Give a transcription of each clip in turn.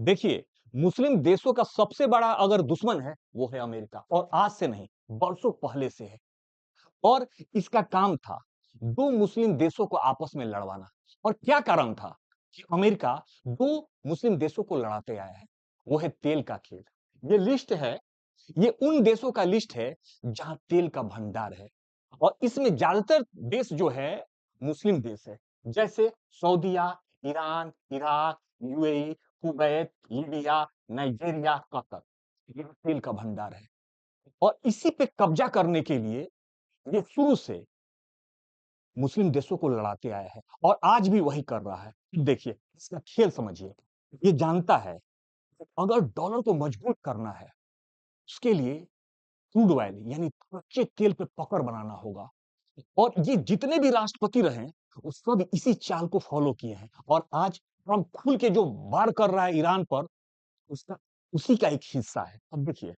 देखिए, मुस्लिम देशों का सबसे बड़ा अगर दुश्मन है, वो है अमेरिका और आज से नहीं, बरसों पहले से है। और इसका काम था, 2 मुस्लिम देशों को आपस में लड़वाना। और क्या कारण था कि अमेरिका 2 मुस्लिम देशों को लड़ाते आया है, वो है तेल का खेल। ये लिस्ट है, ये उन देशों का लिस्ट है, जहां तेल का भंडार है और इसमें ज्यादातर देश जो है, मुस्लिम देश है। जैसे सऊदीया, Iran, Iraq, UAE, Kuwait, Libya, Nigeria, Qatar. ये तेल का भंडार है और इसी पे कब्जा करने के लिए ये शुरू से मुस्लिम देशों को लड़ाते आया है और आज भी वही कर रहा है। देखिए, इसका खेल समझिए। ये जानता है, अगर डॉलर को मजबूत करना है, उसके लिए क्रूड ऑयल यानी कच्चे तेल पे पकड़ बनाना होगा। और ये जितने भी राष्ट्रपति रहे, वो सब इसी चाल को फॉलो किए हैं और आज ट्रंप खुल के जो वार कर रहा है ईरान पर, उसका उसी का एक हिस्सा है। अब देखिए,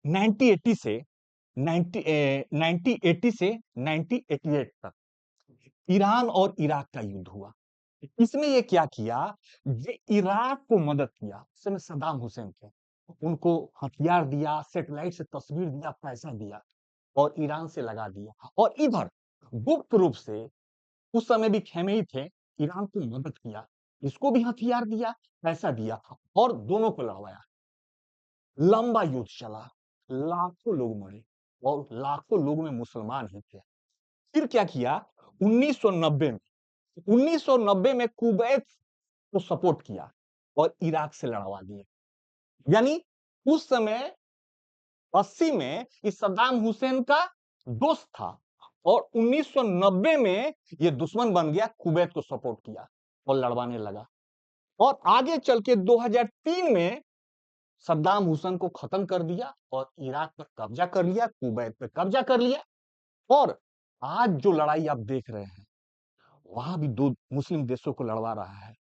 1980 से 1980 से 1988 तक ईरान और इराक का युद्ध हुआ। इसमें ये क्या किया, ये इराक को मदद किया। उस समय सद्दाम हुसैन थे, उनको हथियार दिया, सैटेलाइट से तस्वीर दिया, पैसा दिया और ईरान से लगा दिया। और इधर गुप्त रूप से उस समय भी खेमेई थे, ईरान को मदद किया, इसको भी हथियार दिया, पैसा दिया और दोनों को लड़वाया। लंबा युद्ध चला, लाखों लोग मरे और लाखों लोग में मुसलमान ही थे। फिर क्या किया, 1990 में 1990 में कुवैत को सपोर्ट किया और इराक से लड़वा दिए। यानी उस समय 80 में इस सद्दाम हुसैन का दोस्त था और 1990 में ये दुश्मन बन गया, कुवैत को सपोर्ट किया और लड़वाने लगा। और आगे चल के 2003 में सद्दाम हुसैन को खत्म कर दिया और इराक पर कब्जा कर लिया, कुवैत पर कब्जा कर लिया। और आज जो लड़ाई आप देख रहे हैं, वहां भी 2 मुस्लिम देशों को लड़वा रहा है।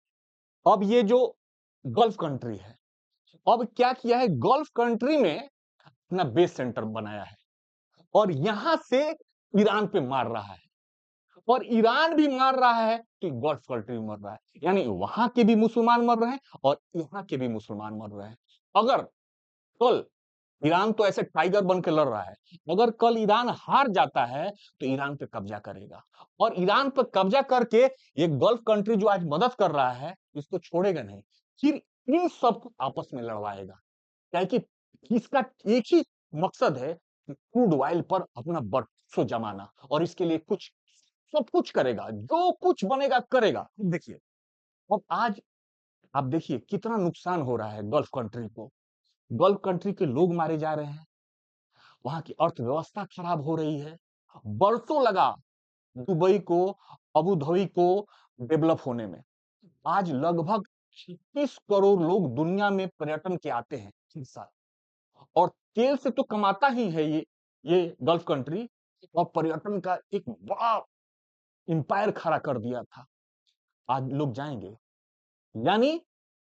अब ये जो गल्फ कंट्री है, अब क्या किया है, गल्फ कंट्री में अपना बेस सेंटर बनाया है और यहां से ईरान पे मार रहा है और ईरान भी मार रहा है तो गल्फ कंट्री मर रहा है। यानी वहां के भी मुसलमान मर रहे हैं और यहाँ के भी मुसलमान मर रहे हैं। अगर कल ईरान तो ऐसे टाइगर बन के लड़ रहा है, अगर कल ईरान हार जाता है तो ईरान पे कब्जा करेगा और ईरान पे कब्जा करके ये गल्फ कंट्री जो आज मदद कर रहा है, इसको छोड़ेगा नहीं। फिर इन सबको आपस में लड़वाएगा, क्या है कि इसका एक ही मकसद है कि क्रूड ऑयल पर अपना वर्चस्व जमाना और इसके लिए कुछ सब कुछ करेगा, जो कुछ बनेगा करेगा। देखिए, अब आज आप देखिए कितना नुकसान हो रहा है गल्फ कंट्री को। गल्फ कंट्री के लोग मारे जा रहे हैं, वहां की अर्थव्यवस्था खराब हो रही है। बरसों लगा दुबई को, अबू धाबी को डेवलप होने में। आज लगभग 36 करोड़ लोग दुनिया में पर्यटन के आते हैं हर साल और तेल से तो कमाता ही है ये गल्फ कंट्री और पर्यटन का एक बड़ा एम्पायर खड़ा कर दिया था। आज लोग जाएंगे, यानी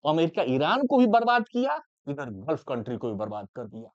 अमेरिका ईरान को भी बर्बाद किया, इधर गल्फ कंट्री को भी बर्बाद कर दिया।